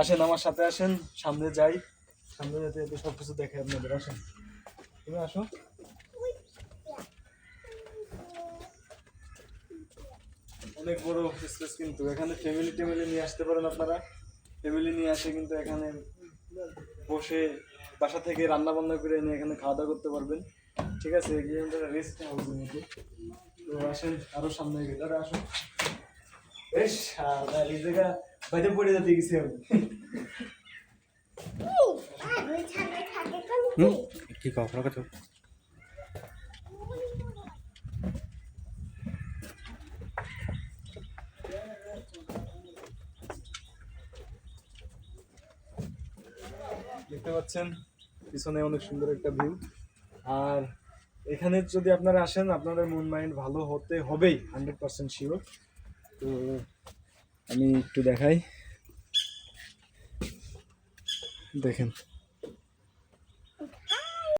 আসেন আমার সাথে আসেন, সামনে যাই, সামনে যেতে যেতে সবকিছু দেখে আপনাদের। আসেন, তুমি আসো। অনেক বড় স্পেস, কিন্তু এখানে ফ্যামিলি নিয়ে আসতে পারেন আপনারা। ফ্যামিলি নিয়ে আসে কিন্তু এখানে বসে বাসা থেকে রান্না বান্না করে এনে এখানে খাওয়া দাওয়া করতে পারবেন। ঠিক আছে, রেস্ট হাউসের মতো। তো আসেন আরো সামনে গেলে আসুন। বেশ এই জায়গা বাইরে পড়ে যেতে গেছি আমি। কি কখনো কথা দেখতে পাচ্ছেন পিছনে অনেক সুন্দর একটা ভিউ। আর এখানে যদি আপনারা আসেন আপনাদের মন মাইন্ড ভালো হতে হবেই, 100% শিওর। তো আমি একটু দেখাই, দেখেন